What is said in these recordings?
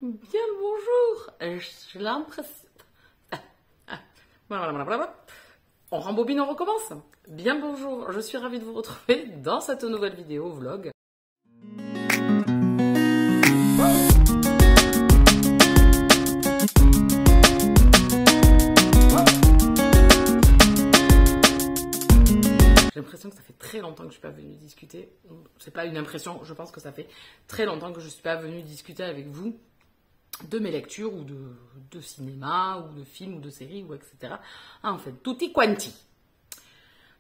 Bien le bonjour, j'ai l'impression... On rembobine, on recommence. Bien le bonjour, je suis ravie de vous retrouver dans cette nouvelle vidéo vlog. J'ai l'impression que ça fait très longtemps que je ne suis pas venue discuter. C'est pas une impression, je pense que ça fait très longtemps que je ne suis pas venue discuter avec vous de mes lectures ou de cinéma ou de films ou de séries ou etc. En fait, tutti quanti.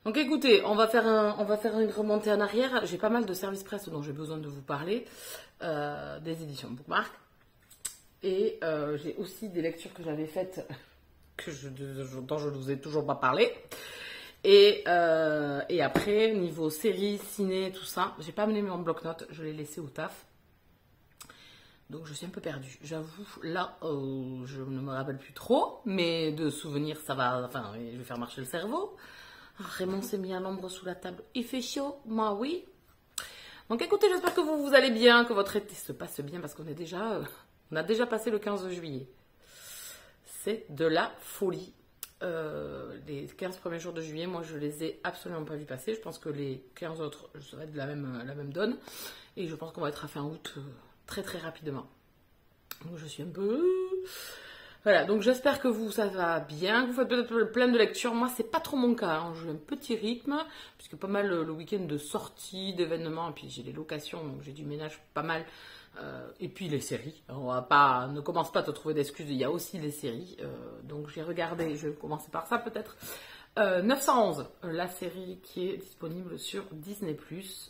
Donc écoutez, on va faire une remontée en arrière. J'ai pas mal de services presse dont j'ai besoin de vous parler, des éditions Bookmark. Et j'ai aussi des lectures que j'avais faites dont je ne vous ai toujours pas parlé. Et après, niveau séries, ciné, tout ça, j'ai pas amené mon bloc-notes, je l'ai laissé au taf. Donc je suis un peu perdue, j'avoue, là, je ne me rappelle plus trop, mais de souvenirs, ça va, enfin, je vais faire marcher le cerveau. Raymond s'est mis à l'ombre sous la table, il fait chaud, moi oui. Donc écoutez, j'espère que vous allez bien, que votre été se passe bien, parce qu'on est déjà, on a déjà passé le 15 juillet. C'est de la folie. Les 15 premiers jours de juillet, moi je les ai absolument pas vus passer. Je pense que les 15 autres, ça va être de la même donne. Et je pense qu'on va être à fin août très très rapidement. Donc je suis un peu... Voilà, donc j'espère que vous, ça va bien, que vous faites peut-être plein de lectures. Moi, c'est pas trop mon cas, hein. J'ai un petit rythme, puisque pas mal le week-end de sorties, d'événements, et puis j'ai les locations, donc j'ai du ménage pas mal. Et puis les séries, ne commence pas à te trouver d'excuses, il y a aussi les séries. Donc j'ai regardé, je vais commencer par ça peut-être. 911, la série qui est disponible sur Disney+.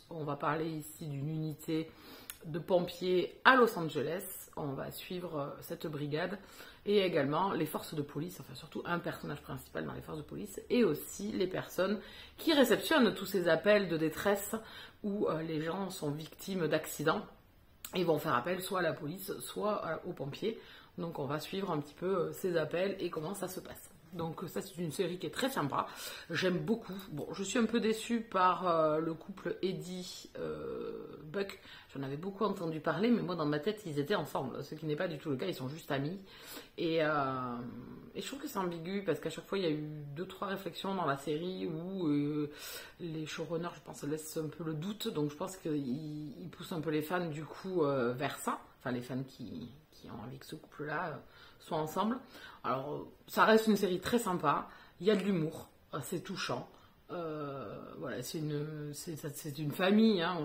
On va parler ici d'une unité de pompiers à Los Angeles. On va suivre cette brigade et également les forces de police, enfin surtout un personnage principal dans les forces de police et aussi les personnes qui réceptionnent tous ces appels de détresse où les gens sont victimes d'accidents et vont faire appel soit à la police, soit aux pompiers. Donc on va suivre un petit peu ces appels et comment ça se passe. Donc ça c'est une série qui est très sympa, j'aime beaucoup. Bon, je suis un peu déçue par le couple Eddie Buck. J'en avais beaucoup entendu parler, mais moi dans ma tête ils étaient ensemble, ce qui n'est pas du tout le cas, ils sont juste amis. Et je trouve que c'est ambigu parce qu'à chaque fois il y a eu 2-3 réflexions dans la série où les showrunners, je pense, laissent un peu le doute. Donc je pense qu'ils poussent un peu les fans du coup vers ça, enfin les fans qui ont envie que ce couple-là soient ensemble. Alors ça reste une série très sympa, il y a de l'humour, c'est touchant. Voilà, c'est une famille, hein,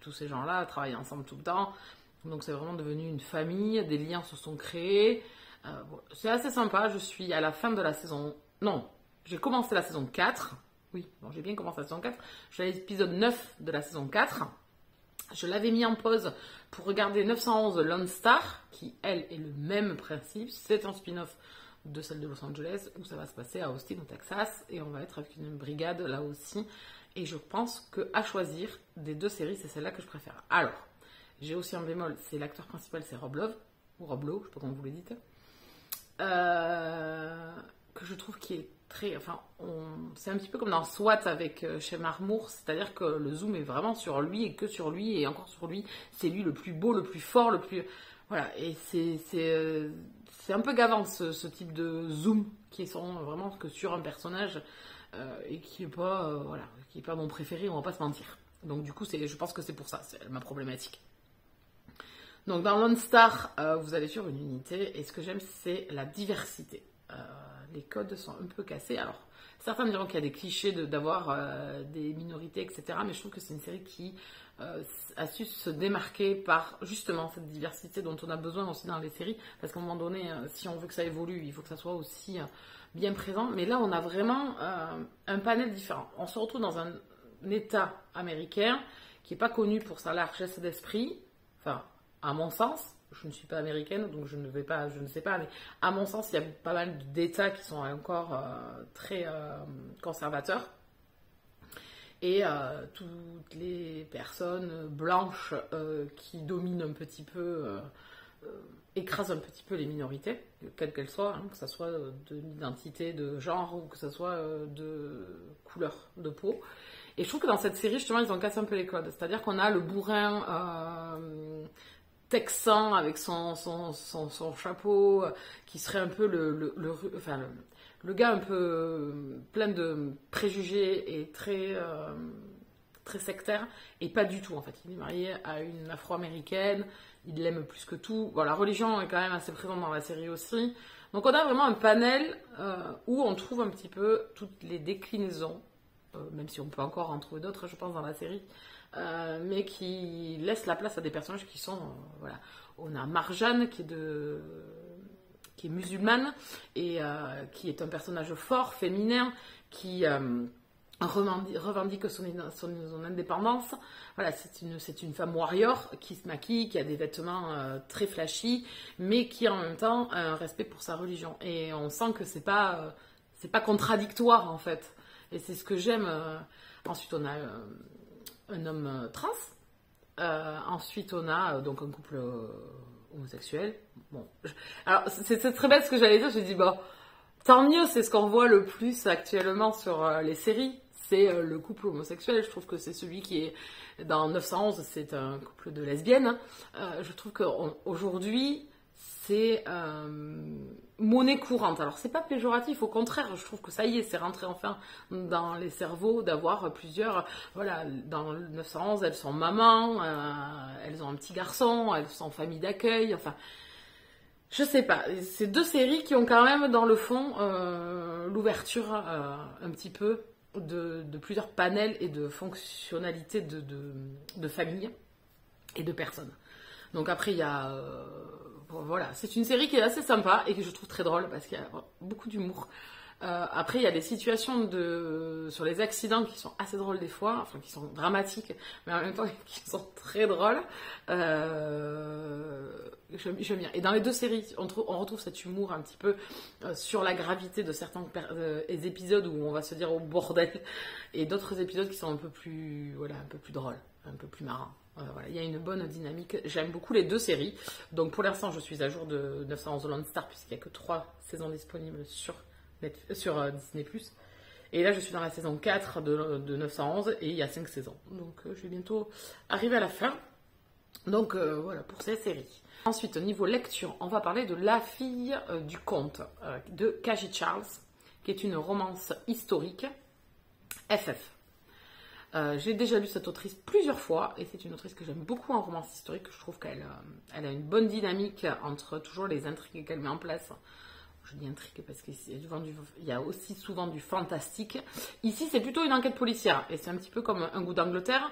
tous ces gens-là travaillent ensemble tout le temps, donc c'est vraiment devenu une famille, des liens se sont créés. C'est assez sympa, je suis à la fin de la saison... Non, j'ai commencé la saison 4, oui, bon, j'ai bien commencé la saison 4, je suis à l'épisode 9 de la saison 4, je l'avais mis en pause pour regarder 911 Lone Star, qui elle est le même principe, c'est un spin-off de celle de Los Angeles, où ça va se passer à Austin, au Texas, et on va être avec une brigade là aussi. Et je pense qu'à choisir des deux séries, c'est celle-là que je préfère. Alors, j'ai aussi un bémol, c'est l'acteur principal, c'est Rob Love, ou Rob Lowe, je sais pas comment vous le dites, que je trouve qui est très... Enfin, c'est un petit peu comme dans SWAT avec Shemar Moore, c'est-à-dire que le zoom est vraiment sur lui, et que sur lui, et encore sur lui. C'est lui le plus beau, le plus fort, le plus... Voilà, et c'est un peu gavant ce type de zoom qui sont vraiment que sur un personnage et qui est pas voilà, qui est pas mon préféré, on va pas se mentir. Donc du coup, je pense que c'est pour ça, c'est ma problématique. Donc dans Lone Star, vous allez sur une unité et ce que j'aime c'est la diversité. Les codes sont un peu cassés. Alors certains diront qu'il y a des clichés d'avoir des minorités, etc. Mais je trouve que c'est une série qui a su se démarquer par justement cette diversité dont on a besoin aussi dans les séries. Parce qu'à un moment donné, si on veut que ça évolue, il faut que ça soit aussi bien présent. Mais là, on a vraiment un panel différent. On se retrouve dans un État américain qui n'est pas connu pour sa largesse d'esprit. Enfin, à mon sens. Je ne suis pas américaine, donc je ne sais pas, mais à mon sens, il y a pas mal d'États qui sont encore très conservateurs. Et toutes les personnes blanches qui dominent un petit peu, écrasent un petit peu les minorités, quelles qu'elles soient, hein, que ce soit d'identité, de genre, ou que ce soit de couleur de peau. Et je trouve que dans cette série, justement, ils ont cassé un peu les codes. C'est-à-dire qu'on a le bourrin texan avec son chapeau, qui serait un peu le gars un peu plein de préjugés et très sectaire, et pas du tout en fait. Il est marié à une afro-américaine, il l'aime plus que tout. Bon, la religion est quand même assez présente dans la série aussi. Donc on a vraiment un panel où on trouve un petit peu toutes les déclinaisons, même si on peut encore en trouver d'autres, je pense, dans la série, mais qui laissent la place à des personnages qui sont, voilà. On a Marjane qui est musulmane et qui est un personnage fort, féminin, qui revendique son indépendance. Voilà, c'est une femme warrior qui se maquille, qui a des vêtements très flashy, mais qui en même temps a un respect pour sa religion. Et on sent que c'est pas contradictoire en fait. Et c'est ce que j'aime. Ensuite, on a un homme trans. Ensuite, on a donc un couple homosexuel. Bon, alors c'est très bête ce que j'allais dire. J'ai dit bon, tant mieux, c'est ce qu'on voit le plus actuellement sur les séries. C'est le couple homosexuel. Je trouve que c'est celui qui est dans 911, c'est un couple de lesbiennes. Je trouve qu'aujourd'hui, c'est monnaie courante. Alors, c'est pas péjoratif, au contraire, je trouve que ça y est, c'est rentré enfin dans les cerveaux d'avoir plusieurs. Voilà, dans le 911, elles sont mamans, elles ont un petit garçon, elles sont famille d'accueil, enfin. Je sais pas, c'est deux séries qui ont quand même dans le fond l'ouverture un petit peu de plusieurs panels et de fonctionnalités de famille et de personnes. Donc après il y a voilà, c'est une série qui est assez sympa et que je trouve très drôle parce qu'il y a beaucoup d'humour. Après il y a des situations sur les accidents qui sont assez drôles des fois, enfin qui sont dramatiques, mais en même temps qui sont très drôles. J'aime bien. Et dans les deux séries, on retrouve cet humour un petit peu sur la gravité de certains épisodes où on va se dire au bordel, et d'autres épisodes qui sont un peu plus drôles, un peu plus marrants. Voilà, il y a une bonne dynamique. J'aime beaucoup les deux séries. Donc pour l'instant, je suis à jour de 911 Lone Star puisqu'il n'y a que 3 saisons disponibles sur Disney+. Et là, je suis dans la saison 4 de 911 et il y a 5 saisons. Donc je vais bientôt arriver à la fin. Donc voilà pour ces séries. Ensuite, au niveau lecture, on va parler de La fille du comte de Kagi Charles, qui est une romance historique FF. J'ai déjà lu cette autrice plusieurs fois et c'est une autrice que j'aime beaucoup en romance historique. Je trouve qu'elle a une bonne dynamique entre toujours les intrigues qu'elle met en place. Je dis intrigue parce qu'il y a aussi souvent du fantastique. Ici, c'est plutôt une enquête policière et c'est un petit peu comme Un goût d'Angleterre.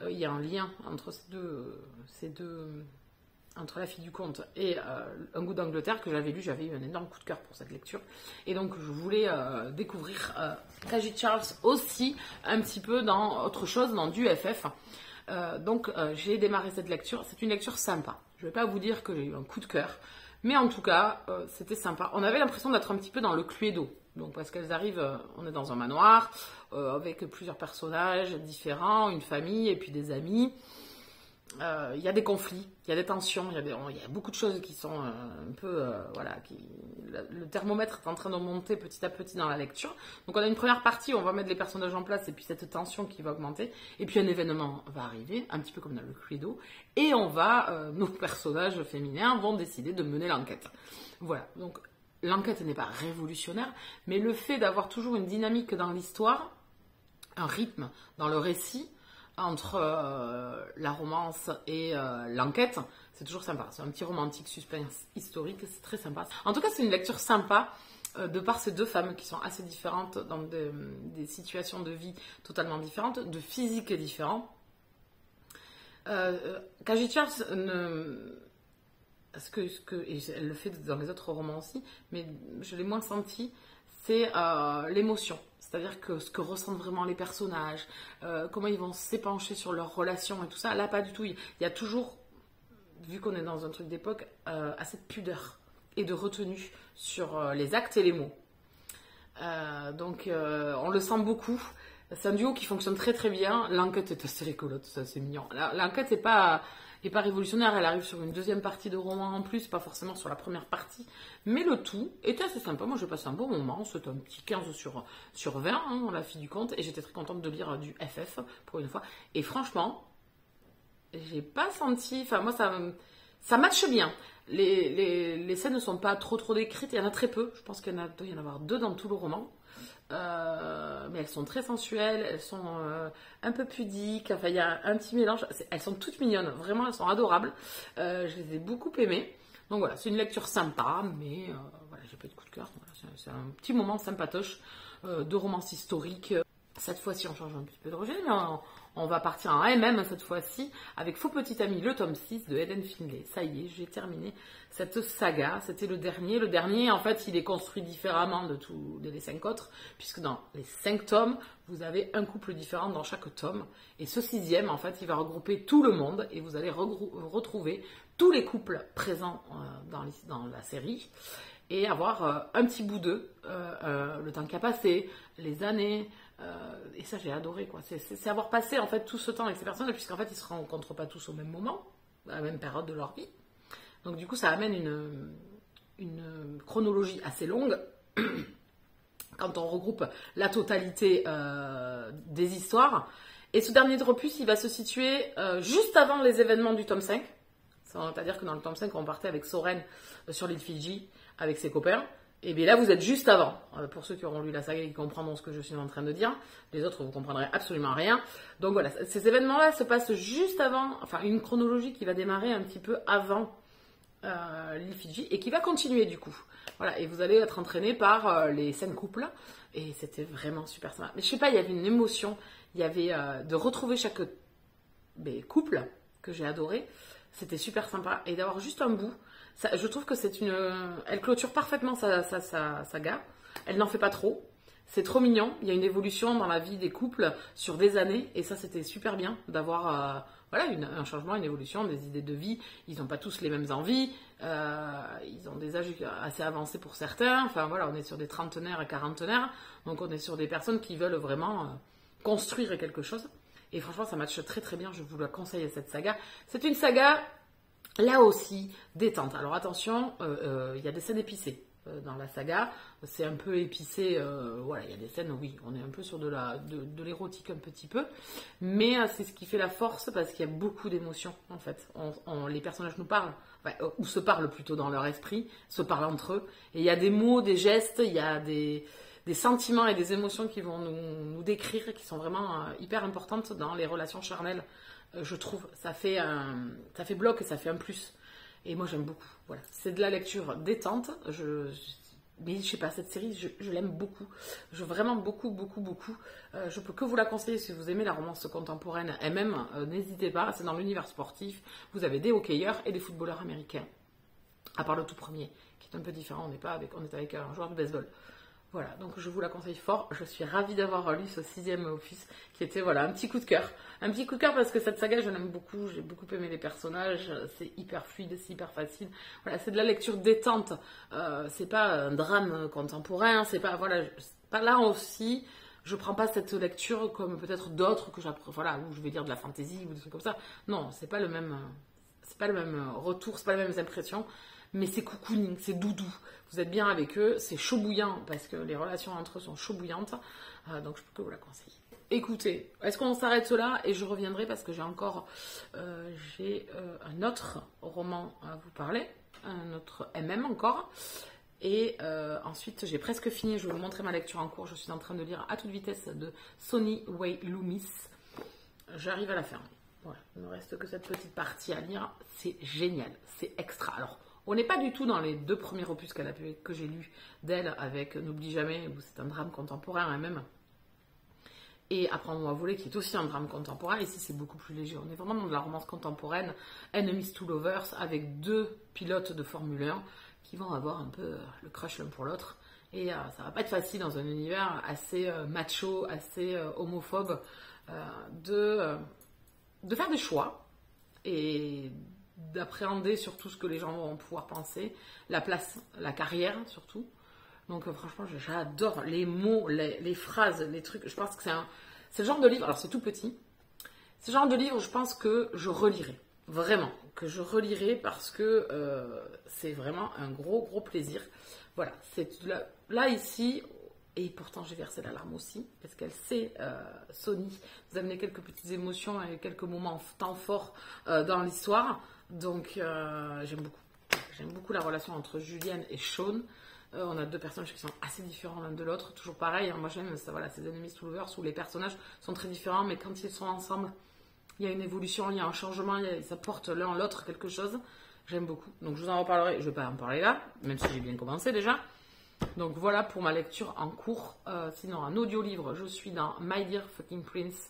Il y a un lien entre entre La fille du comte et Un goût d'Angleterre que j'avais lu. J'avais eu un énorme coup de cœur pour cette lecture. Et donc, je voulais découvrir Kagi Charles aussi un petit peu dans autre chose, dans du FF. Donc, j'ai démarré cette lecture. C'est une lecture sympa. Je ne vais pas vous dire que j'ai eu un coup de cœur. Mais en tout cas, c'était sympa. On avait l'impression d'être un petit peu dans le Cluedo. Donc, parce qu'elles arrivent, on est dans un manoir, avec plusieurs personnages différents, une famille et puis des amis. Il y a des conflits, il y a des tensions, il y a beaucoup de choses qui sont un peu... voilà, le thermomètre est en train de monter petit à petit dans la lecture. Donc on a une première partie où on va mettre les personnages en place et puis cette tension qui va augmenter. Et puis un événement va arriver, un petit peu comme dans le Cluedo. Et nos personnages féminins vont décider de mener l'enquête. Voilà, donc l'enquête n'est pas révolutionnaire, mais le fait d'avoir toujours une dynamique dans l'histoire, un rythme dans le récit, entre la romance et l'enquête, c'est toujours sympa. C'est un petit romantique suspense historique, c'est très sympa. En tout cas, c'est une lecture sympa de par ces deux femmes qui sont assez différentes dans des situations de vie totalement différentes, de physique différents. Kagi Charles et elle le fait dans les autres romans aussi, mais je l'ai moins senti, c'est l'émotion. C'est-à-dire que ce que ressentent vraiment les personnages, comment ils vont s'épancher sur leurs relations et tout ça, là pas du tout. Il y a toujours, vu qu'on est dans un truc d'époque, assez de pudeur et de retenue sur les actes et les mots. Donc on le sent beaucoup. C'est un duo qui fonctionne très très bien. L'enquête est assez rigolote, c'est assez mignon. L'enquête n'est pas révolutionnaire, elle arrive sur une deuxième partie de roman en plus, pas forcément sur la première partie, mais le tout était assez sympa. Moi j'ai passé un bon moment, c'était un petit 15 sur 20, hein, La fille du comte, et j'étais très contente de lire du FF pour une fois. Et franchement, j'ai pas senti, enfin moi Ça matche bien. Les scènes ne sont pas trop décrites, il y en a très peu. Je pense qu'il doit y en avoir 2 dans tout le roman. Mais elles sont très sensuelles, elles sont un peu pudiques, enfin il y a un petit mélange, elles sont toutes mignonnes, vraiment elles sont adorables, je les ai beaucoup aimées. Donc voilà, c'est une lecture sympa, mais voilà, j'ai pas eu de coup de cœur. Voilà, c'est un petit moment sympatoche de romance historique. Cette fois-ci, on change un petit peu de registre, mais on va partir en MM cette fois-ci avec Faux Petit Ami, le tome 6 de Hélène Finlay. Ça y est, j'ai terminé cette saga. C'était le dernier. Le dernier, en fait, il est construit différemment de tous les 5 autres, puisque dans les 5 tomes, vous avez un couple différent dans chaque tome. Et ce 6e, en fait, il va regrouper tout le monde et vous allez retrouver tous les couples présents dans la série et avoir un petit bout d'eux, le temps qui a passé, les années, et ça j'ai adoré quoi. C'est avoir passé en fait tout ce temps avec ces personnes, puisqu'en fait ils se rencontrent pas tous au même moment, à la même période de leur vie. Donc du coup ça amène une chronologie assez longue quand on regroupe la totalité des histoires. Et ce dernier opus il va se situer juste avant les événements du tome 5. C'est-à-dire que dans le tome 5 on partait avec Soren sur l'île Fidji avec ses copains. Et bien là, vous êtes juste avant. Pour ceux qui auront lu la saga et qui comprendront ce que je suis en train de dire, les autres, vous comprendrez absolument rien. Donc voilà, ces événements-là se passent juste avant, enfin une chronologie qui va démarrer un petit peu avant l'île Fidji et qui va continuer du coup. Voilà, et vous allez être entraîné par les 5 couples. Et c'était vraiment super sympa. Mais je sais pas, il y avait une émotion. Il y avait de retrouver chaque couple que j'ai adoré. C'était super sympa. Et d'avoir juste un bout. Ça, je trouve que elle clôture parfaitement sa saga. Elle n'en fait pas trop. C'est trop mignon. Il y a une évolution dans la vie des couples sur des années. Et ça, c'était super bien d'avoir un changement, une évolution, des idées de vie. Ils n'ont pas tous les mêmes envies. Ils ont des âges assez avancés pour certains. Enfin voilà, on est sur des trentenaires et quarantenaires. Donc on est sur des personnes qui veulent vraiment construire quelque chose. Et franchement, ça matche très très bien. Je vous la conseille, cette saga. C'est une saga... Là aussi, détente. Alors attention, il y a des scènes épicées dans la saga. C'est un peu épicé. Voilà, il y a des scènes, oui, on est un peu sur de l'érotique un petit peu. Mais c'est ce qui fait la force parce qu'il y a beaucoup d'émotions, en fait. Les personnages nous parlent, ou se parlent plutôt dans leur esprit, se parlent entre eux. Et il y a des mots, des gestes, il y a des sentiments et des émotions qui vont nous décrire, qui sont vraiment hyper importantes dans les relations charnelles. Je trouve, ça fait bloc et ça fait un plus. Et moi j'aime beaucoup. Voilà, c'est de la lecture détente. Mais je sais pas, cette série, je l'aime beaucoup. Vraiment beaucoup. Je peux que vous la conseiller si vous aimez la romance contemporaine. Et même, n'hésitez pas, c'est dans l'univers sportif. Vous avez des hockeyeurs et des footballeurs américains. À part le tout premier, qui est un peu différent. On est avec un joueur de baseball. Voilà, donc je vous la conseille fort. Je suis ravie d'avoir lu ce 6e opus qui était voilà, un petit coup de cœur. Un petit coup de cœur parce que cette saga, je l'aime beaucoup. J'ai beaucoup aimé les personnages. C'est hyper fluide, c'est hyper facile. Voilà, c'est de la lecture détente. C'est pas un drame contemporain. C'est pas, voilà, pas là aussi. Je prends pas cette lecture comme peut-être d'autres que j'apprends, voilà, où je vais dire de la fantaisie ou des trucs comme ça. Non, c'est pas le même retour, c'est pas les mêmes impressions. Mais c'est cocooning, c'est doudou. Vous êtes bien avec eux, c'est chaud bouillant parce que les relations entre eux sont chaud bouillantes. Donc je peux que vous la conseiller. Écoutez, est-ce qu'on s'arrête là et je reviendrai parce que j'ai un autre roman à vous parler, un autre MM encore. Et ensuite, j'ai presque fini, je vais vous montrer ma lecture en cours. Je suis en train de lire à toute vitesse de Sony Way Loomis. J'arrive à la fermer. Voilà, il ne me reste que cette petite partie à lire. C'est génial, c'est extra. Alors, on n'est pas du tout dans les 2 premiers opus que j'ai lus d'elle avec N'oublie jamais, où c'est un drame contemporain même. Et Apprends-moi à voler, qui est aussi un drame contemporain. Ici, c'est beaucoup plus léger. On est vraiment dans de la romance contemporaine, Enemies to Lovers, avec 2 pilotes de Formule 1 qui vont avoir un peu le crush l'un pour l'autre. Et ça va pas être facile dans un univers assez macho, assez homophobe, de faire des choix et d'appréhender surtout ce que les gens vont pouvoir penser, la place, la carrière surtout. Donc franchement, j'adore les mots, les phrases, les trucs. Je pense que c'est le genre de livre, alors c'est tout petit, c'est le genre de livre, je pense que je relirai. Vraiment, que je relirai parce que c'est vraiment un gros plaisir. Voilà, là ici, Et pourtant, j'ai versé la larme aussi, parce qu'elle sait, Sony, vous amener quelques petites émotions et quelques moments temps forts dans l'histoire. Donc, j'aime beaucoup. J'aime beaucoup la relation entre Julianne et Sean. On a deux personnages qui sont assez différents l'un de l'autre. Toujours pareil, hein, moi j'aime ça, voilà, ces enemies to lovers où les personnages sont très différents, mais quand ils sont ensemble, il y a une évolution, il y a un changement, ça porte l'un l'autre quelque chose. J'aime beaucoup. Donc je vous en reparlerai. Je ne vais pas en parler là, même si j'ai bien commencé déjà. Donc voilà pour ma lecture en cours. Sinon, en audio-livre, je suis dans My Dear Fucking Prince.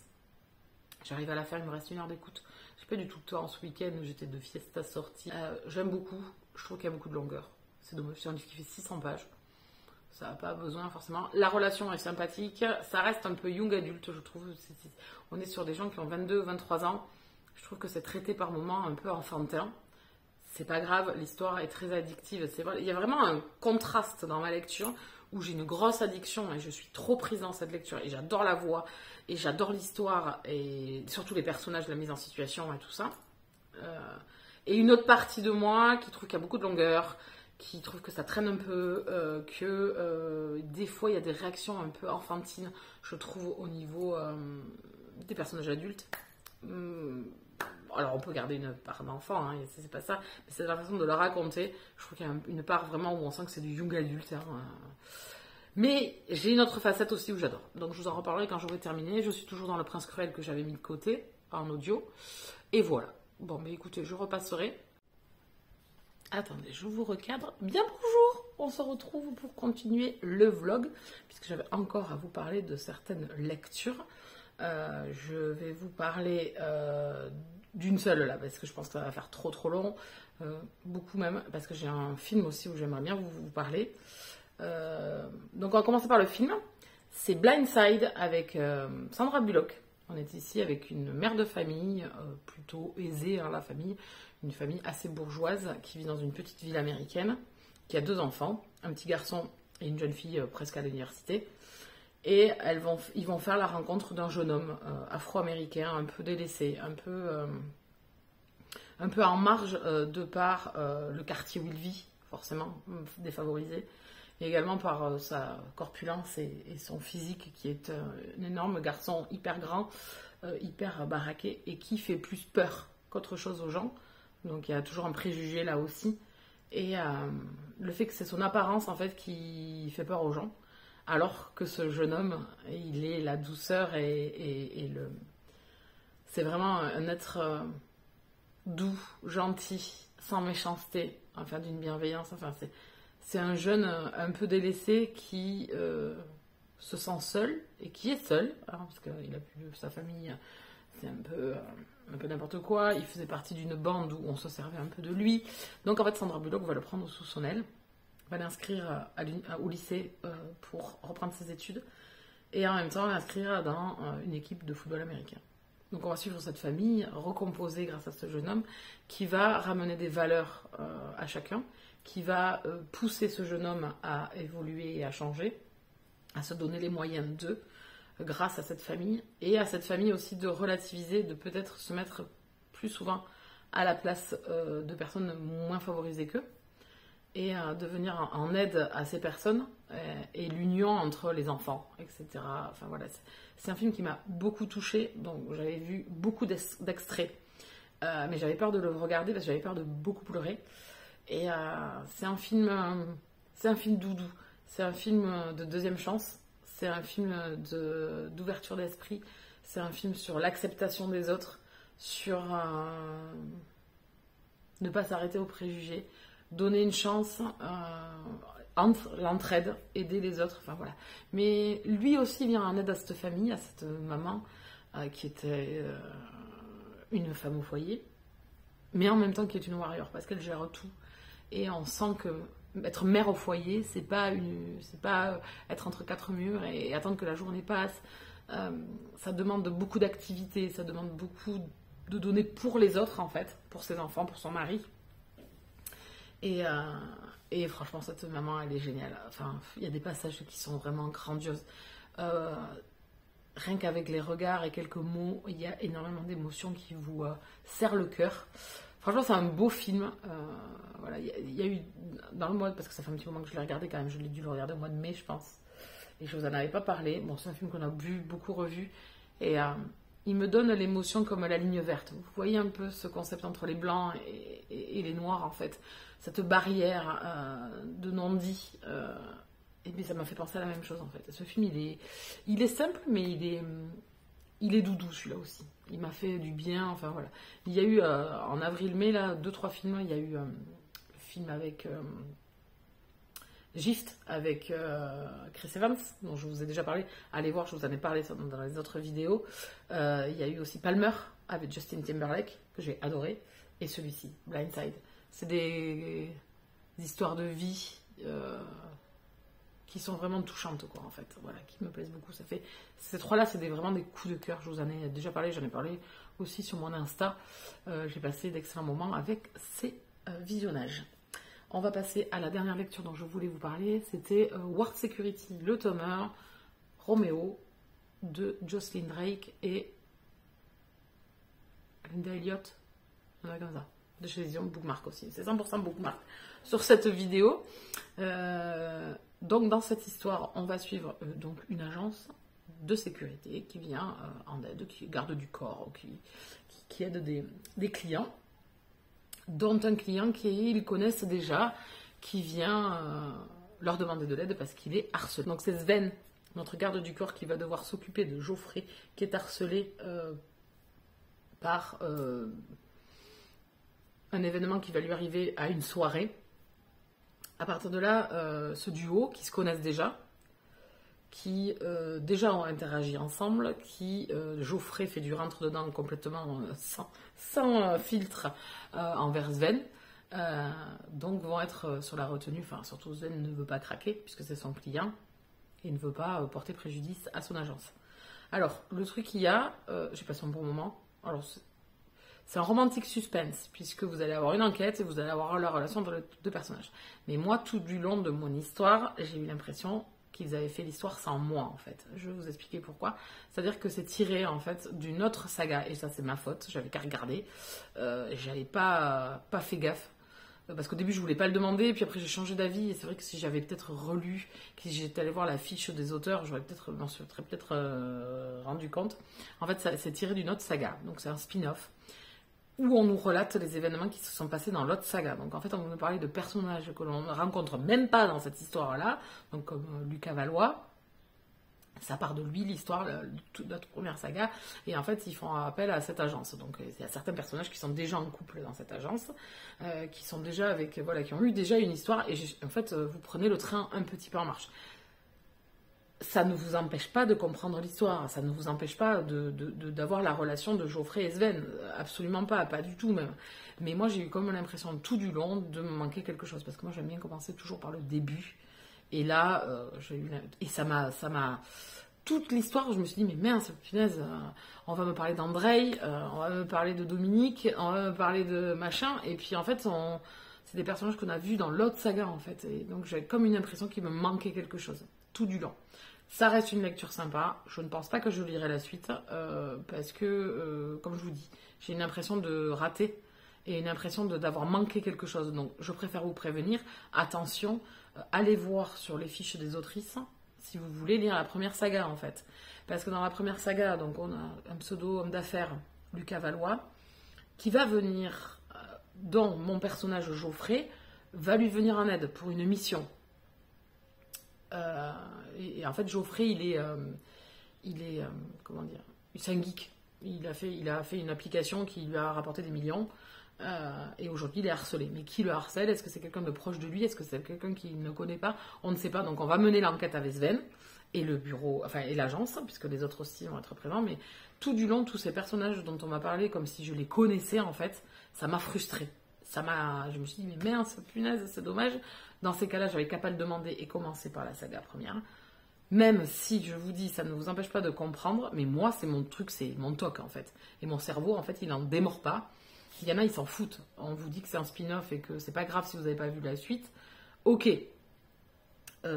J'arrive à la faire, il me reste 1 heure d'écoute. J'ai pas du tout le temps ce week-end, j'étais de fiesta sortie. J'aime beaucoup, je trouve qu'il y a beaucoup de longueur. C'est dommage, c'est un livre qui fait 600 pages. Ça n'a pas besoin forcément. La relation est sympathique, ça reste un peu young adulte, je trouve. On est sur des gens qui ont 22 ou 23 ans. Je trouve que c'est traité par moments un peu enfantin. C'est pas grave, l'histoire est très addictive. C'est vrai, il y a vraiment un contraste dans ma lecture où j'ai une grosse addiction et je suis trop prise dans cette lecture. Et j'adore la voix, et j'adore l'histoire, et surtout les personnages, la mise en situation et tout ça. Et une autre partie de moi qui trouve qu'il y a beaucoup de longueur, qui trouve que ça traîne un peu, que des fois il y a des réactions un peu enfantines, je trouve, au niveau des personnages adultes. Alors on peut garder une part d'enfant, hein, c'est pas ça, mais c'est la façon de le raconter. Je trouve qu'il y a une part vraiment où on sent que c'est du young adulte. Hein. Mais j'ai une autre facette aussi où j'adore. Donc je vous en reparlerai quand j'aurai terminé. Je suis toujours dans Le Prince Cruel que j'avais mis de côté en audio. Et voilà. Bon, mais écoutez, je repasserai. Attendez, je vous recadre. Bien bonjour, on se retrouve pour continuer le vlog, puisque j'avais encore à vous parler de certaines lectures. Je vais vous parler d'une seule là, parce que je pense que ça va faire trop long, beaucoup même, parce que j'ai un film aussi où j'aimerais bien vous parler. Donc on va commencer par le film. C'est Blindside avec Sandra Bullock. On est ici avec une mère de famille, plutôt aisée, hein, la famille, une famille assez bourgeoise qui vit dans une petite ville américaine, qui a 2 enfants, un petit garçon et une jeune fille presque à l'université. Et ils vont faire la rencontre d'un jeune homme afro-américain, un peu délaissé, un peu en marge de par le quartier où il vit, forcément défavorisé, et également par sa corpulence et son physique qui est un énorme garçon hyper grand, hyper baraqué, et qui fait plus peur qu'autre chose aux gens. Donc il y a toujours un préjugé là aussi. Et le fait que c'est son apparence en fait qui fait peur aux gens. Alors que ce jeune homme, il est la douceur et le... C'est vraiment un être doux, gentil, sans méchanceté, enfin d'une bienveillance. Enfin, c'est un jeune un peu délaissé qui se sent seul et qui est seul, hein, parce qu'il a plus sa famille, c'est un peu n'importe quoi. Il faisait partie d'une bande où on se servait un peu de lui. Donc en fait, Sandra Bullock va le prendre sous son aile, va l'inscrire au lycée pour reprendre ses études et en même temps l'inscrire dans une équipe de football américain. Donc on va suivre cette famille recomposée grâce à ce jeune homme qui va ramener des valeurs à chacun, qui va pousser ce jeune homme à évoluer et à changer, à se donner les moyens d'eux grâce à cette famille, et à cette famille aussi de relativiser, de peut-être se mettre plus souvent à la place de personnes moins favorisées qu'eux, et de venir en aide à ces personnes et l'union entre les enfants, etc. Enfin voilà, c'est un film qui m'a beaucoup touchée, donc j'avais vu beaucoup d'extraits, mais j'avais peur de le regarder parce que j'avais peur de beaucoup pleurer. Et c'est un film doudou, c'est un film de deuxième chance, c'est un film d'ouverture d'esprit, c'est un film sur l'acceptation des autres, sur ne pas s'arrêter aux préjugés, donner une chance, l'entraide, aider les autres, enfin voilà. Mais lui aussi vient en aide à cette famille, à cette maman qui était une femme au foyer, mais en même temps qui est une warrior parce qu'elle gère tout. Et on sent que être mère au foyer, c'est pas être entre 4 murs et attendre que la journée passe. Ça demande beaucoup d'activités, ça demande beaucoup de donner pour les autres en fait, pour ses enfants, pour son mari. Et franchement, cette maman, elle est géniale. Enfin, il y a des passages qui sont vraiment grandioses. Rien qu'avec les regards et quelques mots, il y a énormément d'émotions qui vous serrent le cœur. Franchement, c'est un beau film. Voilà, il y a eu dans le mois, parce que ça fait un petit moment que je l'ai regardé quand même, je l'ai dû le regarder au mois de mai, je pense. et je vous en avais pas parlé. Bon, c'est un film qu'on a beaucoup revu, et il me donne l'émotion comme la ligne verte. Vous voyez un peu ce concept entre les blancs et les noirs, en fait. Cette barrière de non-dit. Et bien, ça m'a fait penser à la même chose, en fait. Ce film, il est simple, mais il est doudou, celui-là aussi. Il m'a fait du bien, enfin voilà. Il y a eu, en avril-mai, là, 2-3 films, il y a eu le film avec Gift, avec Chris Evans, dont je vous ai déjà parlé. Allez voir, je vous en ai parlé dans les autres vidéos. Il y a eu aussi Palmer, avec Justin Timberlake, que j'ai adoré. Et celui-ci, Blindside. C'est des histoires de vie qui sont vraiment touchantes, quoi, en fait. Voilà, qui me plaisent beaucoup. Ces trois-là, c'est vraiment des coups de cœur. Je vous en ai déjà parlé, j'en ai parlé aussi sur mon Insta. J'ai passé d'excellents moments avec ces visionnages. On va passer à la dernière lecture dont je voulais vous parler. C'était World Security, le tome 1, Roméo, de Jocelyn Drake et Linda Elliott. Comme ça. De chez Vision, Bookmark aussi. C'est 100% Bookmark sur cette vidéo. Donc, dans cette histoire, on va suivre donc une agence de sécurité qui vient en aide, qui garde du corps, qui aide des clients, dont un client qu'ils connaissent déjà, qui vient leur demander de l'aide parce qu'il est harcelé. Donc, c'est Sven, notre garde du corps, qui va devoir s'occuper de Geoffrey, qui est harcelé par un événement qui va lui arriver à une soirée. À partir de là, ce duo, qui se connaissent déjà, qui déjà ont interagi ensemble, Geoffrey fait du rentre-dedans complètement sans filtre envers Sven, donc vont être sur la retenue, enfin surtout Sven ne veut pas craquer, puisque c'est son client, et ne veut pas porter préjudice à son agence. Alors, le truc qu'il y a, j'ai passé un bon moment, alors c'est un romantique suspense, puisque vous allez avoir une enquête et vous allez avoir la relation entre les deux personnages. Mais moi, tout du long de mon histoire, j'ai eu l'impression qu'ils avaient fait l'histoire sans moi, en fait. Je vais vous expliquer pourquoi. C'est-à-dire que c'est tiré, en fait, d'une autre saga, et ça, c'est ma faute, j'avais qu'à regarder. J'avais pas fait gaffe, parce qu'au début, je voulais pas le demander, et puis après, j'ai changé d'avis, et c'est vrai que si j'avais peut-être relu, si j'étais allé voir la fiche des auteurs, je m'en serais peut-être rendu compte. En fait, c'est tiré d'une autre saga, donc c'est un spin-off, où on nous relate les événements qui se sont passés dans l'autre saga. Donc en fait, on va nous parler de personnages que l'on ne rencontre même pas dans cette histoire-là, donc comme Lucas Valois. Ça part de lui, l'histoire, notre première saga, et en fait, ils font appel à cette agence. Donc il y a certains personnages qui sont déjà en couple dans cette agence, qui sont déjà qui ont eu déjà une histoire, et en fait, vous prenez le train un petit peu en marche. Ça ne vous empêche pas de comprendre l'histoire, ça ne vous empêche pas d'avoir la relation de Geoffrey et Sven, absolument pas du tout même. Mais moi j'ai eu comme l'impression tout du long de me manquer quelque chose, parce que moi j'aime bien commencer toujours par le début, et là, ça m'a... Toute l'histoire, je me suis dit, mais mince, punaise, on va me parler d'Andrei, on va me parler de Dominique, on va me parler de machin, et puis en fait, c'est des personnages qu'on a vus dans l'autre saga, en fait, et donc j'ai comme une impression qu'il me manquait quelque chose, tout du long. Ça reste une lecture sympa. Je ne pense pas que je lirai la suite parce que, comme je vous dis, j'ai une impression de rater et une impression d'avoir manqué quelque chose. Donc, je préfère vous prévenir. Attention, allez voir sur les fiches des autrices si vous voulez lire la première saga, en fait. Parce que dans la première saga, donc, on a un pseudo-homme d'affaires, Lucas Valois, qui va venir, dont mon personnage Geoffrey va lui venir en aide pour une mission. Et en fait, Geoffrey, il est comment dire, c'est un geek. Il a fait une application qui lui a rapporté des millions, et aujourd'hui il est harcelé. Mais qui le harcèle? Est-ce que c'est quelqu'un de proche de lui? Est-ce que c'est quelqu'un qu'il ne connaît pas? On ne sait pas. Donc on va mener l'enquête avec Sven et le bureau, enfin et l'agence, puisque les autres aussi vont être présents. Mais tout du long, tous ces personnages dont on m'a parlé, comme si je les connaissais en fait, ça m'a frustrée. Je me suis dit, mais merde, punaise, c'est dommage. Dans ces cas-là, j'avais qu'à pas le demander et commencer par la saga première. Même si, je vous dis, ça ne vous empêche pas de comprendre, mais moi, c'est mon truc, c'est mon toc, en fait. Et mon cerveau, en fait, il n'en démord pas. Il y en a, ils s'en foutent. On vous dit que c'est un spin-off et que c'est pas grave si vous n'avez pas vu la suite. Ok.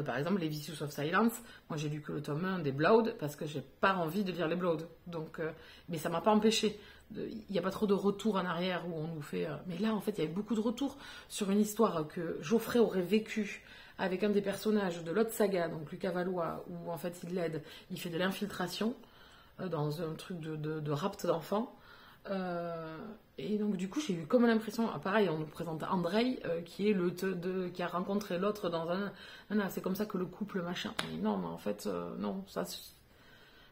Par exemple, les Vicious of Silence, moi, j'ai lu que le tome 1 des Blood, parce que j'ai pas envie de lire les Blood. Donc, mais ça m'a pas empêché. Il n'y a pas trop de retours en arrière où on nous fait... Mais là, en fait, il y avait beaucoup de retours sur une histoire que Geoffrey aurait vécue avec un des personnages de l'autre saga, donc Lucas Valois, où en fait il l'aide, il fait de l'infiltration dans un truc de rapt d'enfants. Et donc du coup j'ai eu comme l'impression, pareil on nous présente Andrei qui est qui a rencontré l'autre dans c'est comme ça que le couple machin. Et non mais en fait non,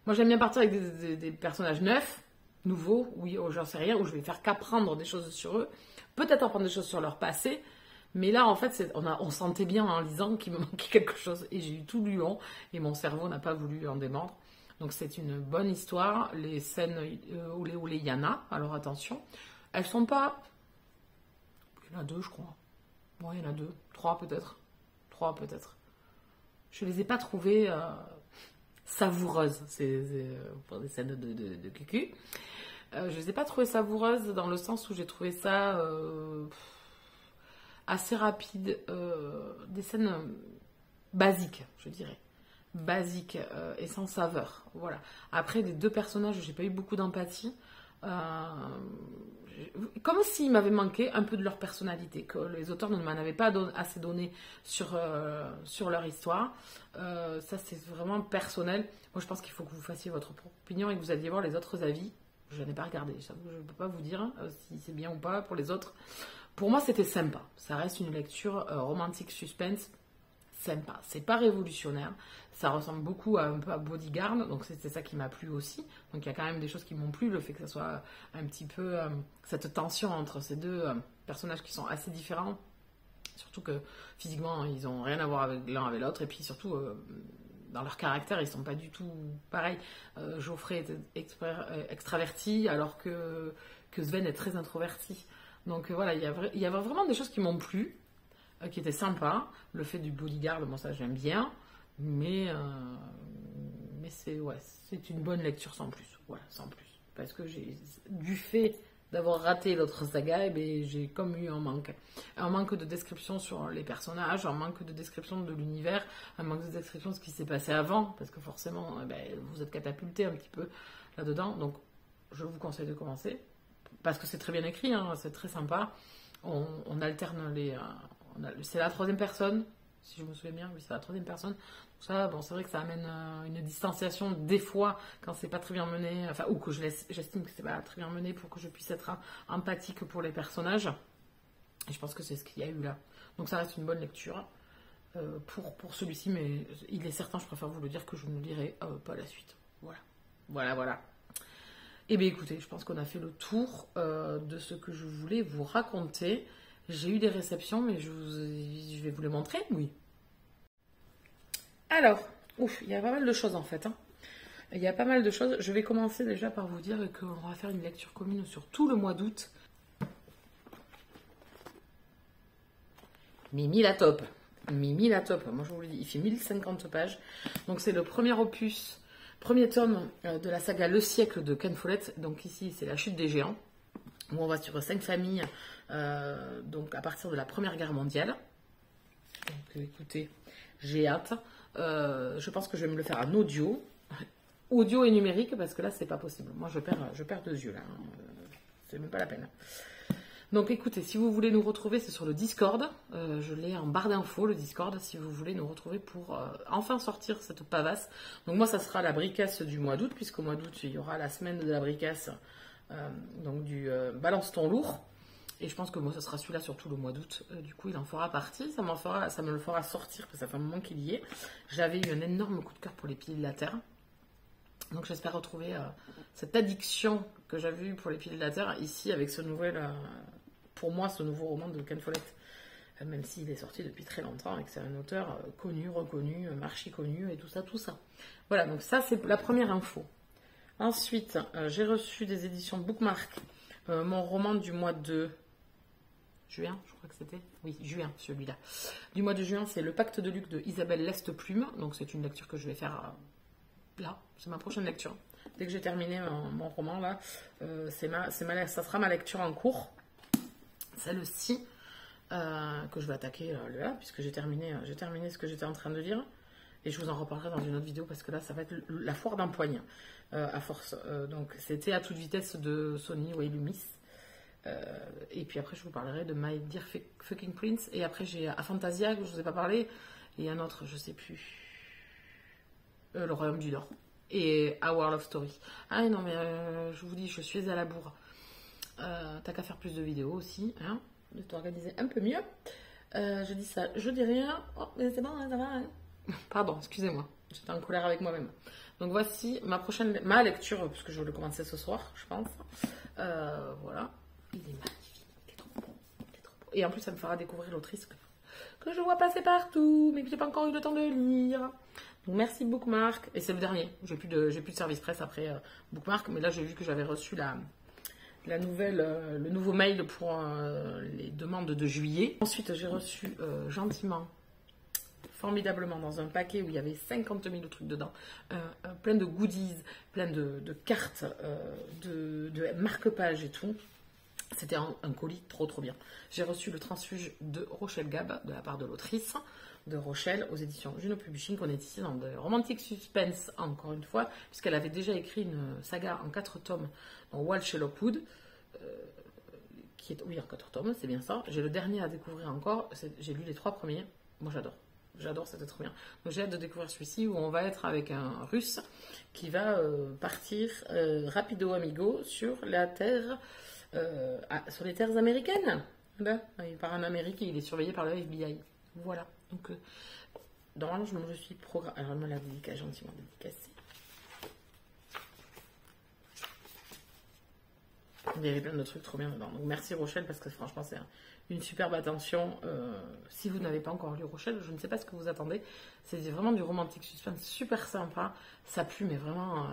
moi j'aime bien partir avec des personnages neufs, nouveaux, oui, j'en sais rien, où je vais faire qu'apprendre des choses sur eux, peut-être apprendre des choses sur leur passé, mais là en fait on sentait bien en lisant qu'il me manquait quelque chose et j'ai eu tout lu long et mon cerveau n'a pas voulu en démordre. Donc c'est une bonne histoire. Les scènes olé olé, il y en a, alors attention. Elles sont pas... Il y en a deux, je crois. Ouais, il y en a deux. Trois peut-être. Je les ai pas trouvées savoureuses. C'est pour des scènes de cucu. Je les ai pas trouvées savoureuses dans le sens où j'ai trouvé ça assez rapide. Des scènes basiques, je dirais. Basique et sans saveur. Voilà. Après, les deux personnages, j'ai pas eu beaucoup d'empathie. Comme s'ils m'avaient manqué un peu de leur personnalité, que les auteurs ne m'en avaient pas assez donné sur leur histoire. Ça, c'est vraiment personnel. Moi, je pense qu'il faut que vous fassiez votre propre opinion et que vous alliez voir les autres avis. Je n'ai pas regardé. Je ne peux pas vous dire si c'est bien ou pas pour les autres. Pour moi, c'était sympa. Ça reste une lecture romantique suspense. Sympa. C'est pas révolutionnaire. Ça ressemble beaucoup un peu à Bodyguard, donc c'était ça qui m'a plu aussi. Donc il y a quand même des choses qui m'ont plu, le fait que ça soit un petit peu cette tension entre ces deux personnages qui sont assez différents. Surtout que physiquement, ils n'ont rien à voir avec l'un avec l'autre, et puis surtout dans leur caractère, ils sont pas du tout pareils. Geoffrey est extraverti, alors que Sven est très introverti. Donc voilà, il y avait vraiment des choses qui m'ont plu, qui était sympa. Le fait du bodyguard, bon ça j'aime bien, mais c'est une bonne lecture sans plus. Voilà, sans plus. Parce que du fait d'avoir raté l'autre saga, j'ai comme eu un manque. Un manque de description sur les personnages, un manque de description de l'univers, un manque de description de ce qui s'est passé avant, parce que forcément, vous êtes catapulté un petit peu là-dedans. Donc, je vous conseille de commencer, parce que c'est très bien écrit, hein, c'est très sympa. On alterne c'est la troisième personne, si je me souviens bien, oui, c'est la troisième personne. Donc ça, bon, c'est vrai que ça amène une distanciation des fois quand c'est pas très bien mené, enfin, ou que j'estime que c'est pas très bien mené pour que je puisse être empathique pour les personnages. Et je pense que c'est ce qu'il y a eu là. Donc ça reste une bonne lecture pour celui-ci, mais il est certain, je préfère vous le dire, que je ne lirai pas la suite. Voilà. Et bien écoutez, je pense qu'on a fait le tour de ce que je voulais vous raconter. J'ai eu des réceptions, mais je vais vous les montrer, oui. Alors, il y a pas mal de choses en fait. Il y a pas mal de choses. Je vais commencer déjà par vous dire qu'on va faire une lecture commune sur tout le mois d'août. Mimi la top. Moi je vous le dis, il fait 1050 pages. Donc c'est le premier opus, premier tome de la saga Le Siècle de Ken Follett. Donc ici, c'est la chute des géants, où on va sur 5 familles, donc à partir de la Première Guerre mondiale. Donc écoutez, j'ai hâte. Je pense que je vais me le faire en audio et numérique, parce que là c'est pas possible. Moi je perds 2 yeux là, c'est même pas la peine. Donc écoutez, si vous voulez nous retrouver, c'est sur le Discord. Je l'ai en barre d'infos, le Discord, si vous voulez nous retrouver pour enfin sortir cette pavasse. Donc moi, ça sera la bricasse du mois d'août, puisqu'au mois d'août, il y aura la semaine de la bricasse, donc du balance ton lourd. Et je pense que moi, ça sera celui-là sur tout le mois d'août. Du coup, il en fera partie. Ça me le fera sortir, parce que ça fait un moment qu'il y est. J'avais eu un énorme coup de cœur pour les Piliers de la Terre. Donc j'espère retrouver cette addiction que j'avais eue pour les Piliers de la Terre ici, avec ce nouvel... pour moi, ce nouveau roman de Ken Follett, même s'il est sorti depuis très longtemps et que c'est un auteur connu, reconnu, archi-connu et tout ça. Voilà, donc ça, c'est la première info. Ensuite, j'ai reçu des éditions Bookmark, mon roman du mois de juin, je crois que c'était. Oui, juin, celui-là. Du mois de juin, c'est Le Pacte de Luc de Isabelle Leste-Plume. Donc c'est une lecture que je vais faire là, c'est ma prochaine lecture. Dès que j'ai terminé mon roman, là, ça sera ma lecture en cours. Celle-ci que je vais attaquer là, puisque j'ai terminé ce que j'étais en train de lire, et je vous en reparlerai dans une autre vidéo, parce que là ça va être la foire d'empoigne à force. Donc c'était À toute vitesse de Sony Way Loomis. Et puis après, je vous parlerai de My Dear Fucking Prince. Et après, j'ai Aphantasia, que je ne vous ai pas parlé. Et un autre, je sais plus. Le Royaume du Nord. Et A World of Story. Ah non, mais je vous dis, je suis à la bourre. T'as qu'à faire plus de vidéos aussi, hein, de t'organiser un peu mieux. Je dis ça, je dis rien. Oh, mais c'est bon, ça va. Hein. Pardon, excusez-moi. J'étais en colère avec moi-même. Donc voici ma lecture, puisque je vais le commencer ce soir, je pense. Voilà. Il est magnifique. Il est trop beau. Il est trop beau. Et en plus, ça me fera découvrir l'autrice que je vois passer partout, mais que j'ai pas encore eu le temps de lire. Donc merci Bookmark. Et c'est le dernier. J'ai plus de service presse après Bookmark, mais là j'ai vu que j'avais reçu la nouvelle, le nouveau mail pour les demandes de juillet. Ensuite, j'ai reçu gentiment, formidablement, dans un paquet où il y avait 50 000 trucs dedans, plein de goodies, plein de cartes, de marque-pages et tout. C'était un colis trop bien. J'ai reçu le transfuge de Rochelle Gab, de la part de l'autrice de Rochelle, aux éditions Juno Publishing. On est ici dans le romantic suspense, encore une fois, puisqu'elle avait déjà écrit une saga en 4 tomes dans Walsh et Lockwood, qui est, oui, en 4 tomes, c'est bien ça. J'ai le dernier à découvrir encore, j'ai lu les 3 premiers. Moi, j'adore, c'était trop bien. Donc, j'ai hâte de découvrir celui-ci, où on va être avec un Russe qui va partir rapido amigo sur la terre, sur les terres américaines. Là, il part en Amérique et il est surveillé par le FBI. Voilà. Donc, normalement, je me suis programmé. Alors, elle me l'a dédicacé, gentiment dédicacé. Il y avait plein de trucs trop bien dedans. Donc, merci Rochelle, parce que franchement, c'est une superbe attention. Si vous n'avez pas encore lu Rochelle, je ne sais pas ce que vous attendez. C'est vraiment du romantique suspense super sympa. Sa plume est vraiment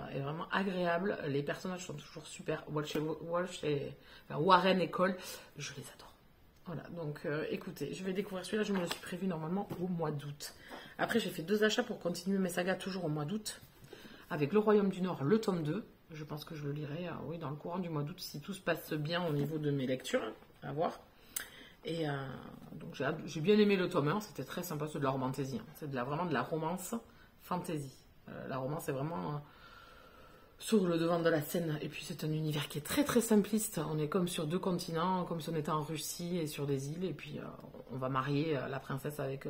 agréable. Les personnages sont toujours super. Warren et Cole, je les adore. Voilà, donc écoutez, je vais découvrir celui-là, je me le suis prévu normalement au mois d'août. Après, j'ai fait 2 achats pour continuer mes sagas toujours au mois d'août. Avec Le Royaume du Nord, le tome 2. Je pense que je le lirai oui, dans le courant du mois d'août, si tout se passe bien au niveau de mes lectures. À voir. Et donc j'ai bien aimé le tome 1, c'était très sympa, c'est de la romantaisie. Hein. C'est vraiment de la romance fantasy. La romance est vraiment sur le devant de la scène. Et puis c'est un univers qui est très simpliste. On est comme sur 2 continents, comme si on était en Russie et sur des îles. Et puis on va marier la princesse avec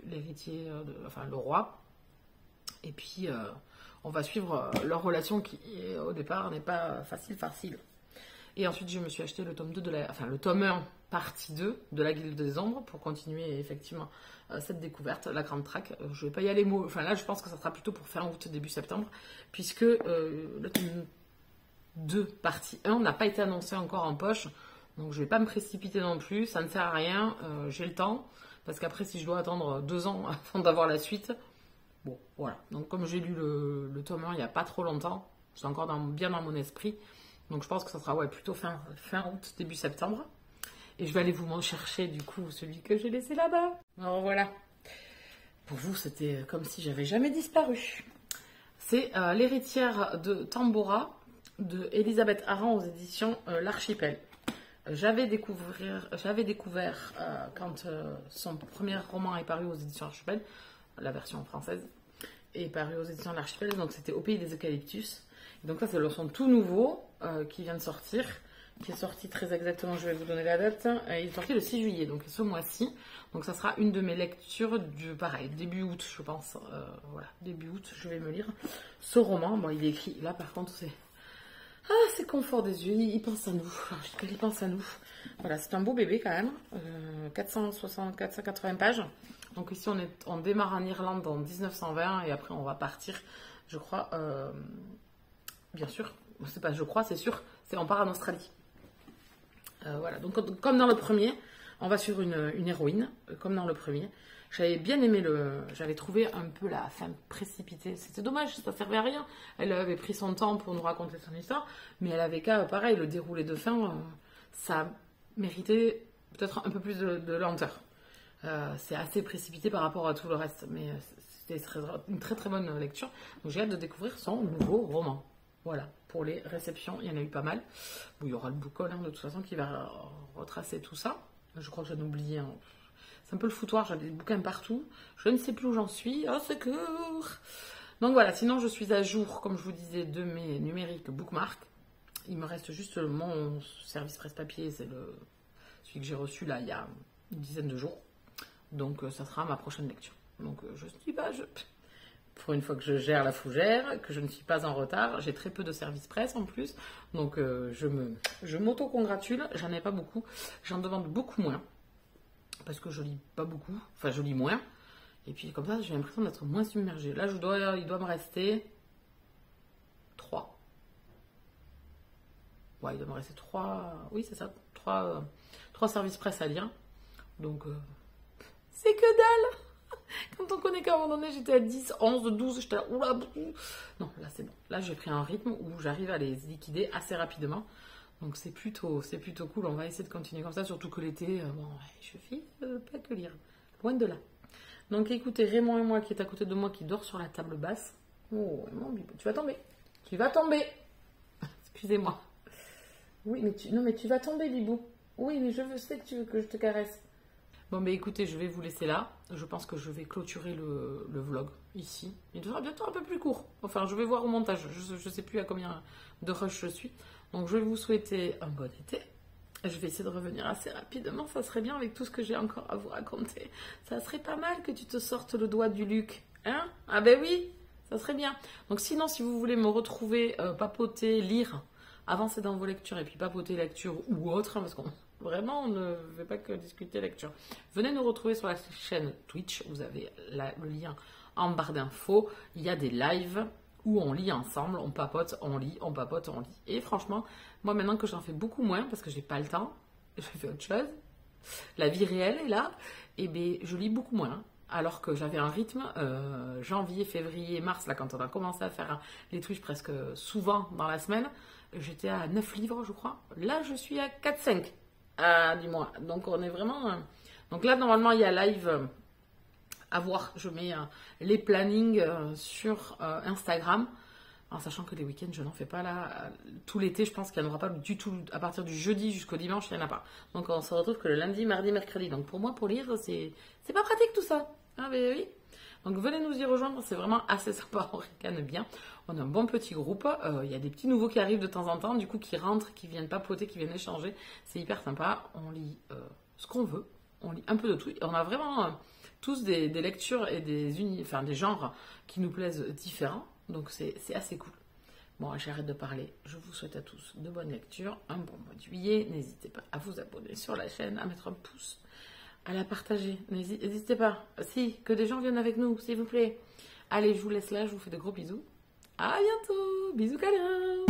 l'héritier, enfin le roi. Et puis on va suivre leur relation qui au départ n'est pas facile. Et ensuite je me suis acheté le tome 2 le tome 1 partie 2 de la Guilde des Ombres pour continuer effectivement cette découverte, la grande traque. Je vais pas y aller là je pense que ça sera plutôt pour fin août, début septembre, puisque le tome 2 partie 1 n'a pas été annoncé encore en poche, donc je vais pas me précipiter non plus, ça ne sert à rien, j'ai le temps, parce qu'après si je dois attendre 2 ans avant d'avoir la suite, bon voilà. Donc comme j'ai lu le tome 1 il n'y a pas trop longtemps, c'est encore bien dans mon esprit, donc je pense que ça sera plutôt fin août, début septembre. Et je vais aller vous chercher, du coup, celui que j'ai laissé là-bas. Alors voilà. Pour vous, c'était comme si j'avais jamais disparu. C'est L'héritière de Tambora, de Elisabeth Aran aux éditions L'Archipel. J'avais découvert quand son premier roman est paru aux éditions L'Archipel, la version française, est paru aux éditions L'Archipel, donc c'était Au pays des eucalyptus. Et donc ça, c'est le son tout nouveau qui vient de sortir, qui est sorti très exactement, je vais vous donner la date, il est sorti le 6 juillet, donc ce mois-ci. Donc ça sera une de mes lectures pareil, début août, je pense. Voilà, début août, je vais me lire ce roman. Bon, il est écrit, là par contre, c'est confort des yeux, il pense à nous. Il pense à nous. Voilà, c'est un beau bébé quand même, 480 pages. Donc ici, on démarre en Irlande en 1920 et après on va partir, je crois, bien sûr, c'est pas je crois, c'est sûr, on part en Australie. Voilà, donc comme dans le premier, on va sur une héroïne, comme dans le premier. J'avais bien aimé j'avais trouvé un peu la fin précipitée. C'était dommage, ça servait à rien. Elle avait pris son temps pour nous raconter son histoire, mais elle avait qu'à, pareil, le déroulé de fin, ça méritait peut-être un peu plus de lenteur. C'est assez précipité par rapport à tout le reste, mais c'était une très bonne lecture. Donc j'ai hâte de découvrir son nouveau roman. Voilà, pour les réceptions, il y en a eu pas mal. Bon, il y aura le book haul, de toute façon, qui va retracer tout ça. Je crois que j'en ai oublié un. C'est un peu le foutoir, j'avais des bouquins partout. Je ne sais plus où j'en suis. Oh, secours! Donc voilà, sinon je suis à jour, comme je vous disais, de mes numériques bookmark. Il me reste juste mon service presse-papier, c'est celui que j'ai reçu là il y a une dizaine de jours. Donc ça sera ma prochaine lecture. Donc je ne suis pas... Pour une fois que je gère la fougère, que je ne suis pas en retard, j'ai très peu de services presse en plus. Donc je m'auto-congratule, j'en ai pas beaucoup. J'en demande beaucoup moins. Parce que je lis pas beaucoup. Enfin, je lis moins. Et puis comme ça, j'ai l'impression d'être moins submergée. Là, il doit me rester 3. Ouais, il doit me rester 3. Oui, c'est ça. 3 services presse à lire. Donc, c'est que dalle. Quand on connaît qu'à un moment donné, j'étais à 10, 11, 12. J'étais là, oula. Non, là, c'est bon. Là, j'ai pris un rythme où j'arrive à les liquider assez rapidement. Donc, c'est plutôt cool. On va essayer de continuer comme ça. Surtout que l'été, bon, je fais pas que lire. Loin de là. Donc, écoutez, Raymond et moi, qui est à côté de moi, qui dort sur la table basse. Oh, Raymond, tu vas tomber. Tu vas tomber. Excusez-moi. Oui, mais tu vas tomber, Bibou. Oui, mais je sais que tu veux que je te caresse. Bon, mais écoutez, je vais vous laisser là. Je pense que je vais clôturer le vlog ici. Il sera bientôt un peu plus court. Enfin, je vais voir au montage. Je ne sais plus à combien de rush je suis. Donc, je vais vous souhaiter un bon été. Je vais essayer de revenir assez rapidement. Ça serait bien avec tout ce que j'ai encore à vous raconter. Ça serait pas mal que tu te sortes le doigt du Luc. Hein? Ah ben oui, ça serait bien. Donc, sinon, si vous voulez me retrouver, papoter, lire, avancer dans vos lectures et puis papoter lecture ou autre, hein, parce qu'on... Vraiment, on ne fait pas que discuter lecture. Venez nous retrouver sur la chaîne Twitch. Vous avez le lien en barre d'infos. Il y a des lives où on lit ensemble, on papote, on lit, on papote, on lit. Et franchement, moi maintenant que j'en fais beaucoup moins parce que j'ai pas le temps, je fais autre chose. La vie réelle est là. Et bien, je lis beaucoup moins. Alors que j'avais un rythme janvier, février, mars, là quand on a commencé à faire les Twitch presque souvent dans la semaine, j'étais à 9 livres, je crois. Là, je suis à 4-5. Du mois. Donc on est vraiment... Donc là, normalement, il y a live à voir. Je mets les plannings sur Instagram. En sachant que les week-ends, je n'en fais pas là. Tout l'été, je pense qu'il n'y en aura pas du tout. À partir du jeudi jusqu'au dimanche, il n'y en a pas. Donc on se retrouve que le lundi, mardi, mercredi. Donc pour moi, pour lire, c'est pas pratique tout ça. Ah ben oui. Donc venez nous y rejoindre, c'est vraiment assez sympa, on ricane bien. On a un bon petit groupe, il y a des petits nouveaux qui arrivent de temps en temps, du coup qui rentrent, qui viennent papoter, qui viennent échanger. C'est hyper sympa, on lit ce qu'on veut, on lit un peu de tout. On a vraiment tous des lectures et des genres qui nous plaisent différents, donc c'est assez cool. Bon, j'arrête de parler, je vous souhaite à tous de bonnes lectures, un bon mois de juillet, n'hésitez pas à vous abonner sur la chaîne, à mettre un pouce, à la partager. N'hésitez pas. Si, que des gens viennent avec nous, s'il vous plaît. Allez, je vous laisse là. Je vous fais de gros bisous. À bientôt. Bisous câlins.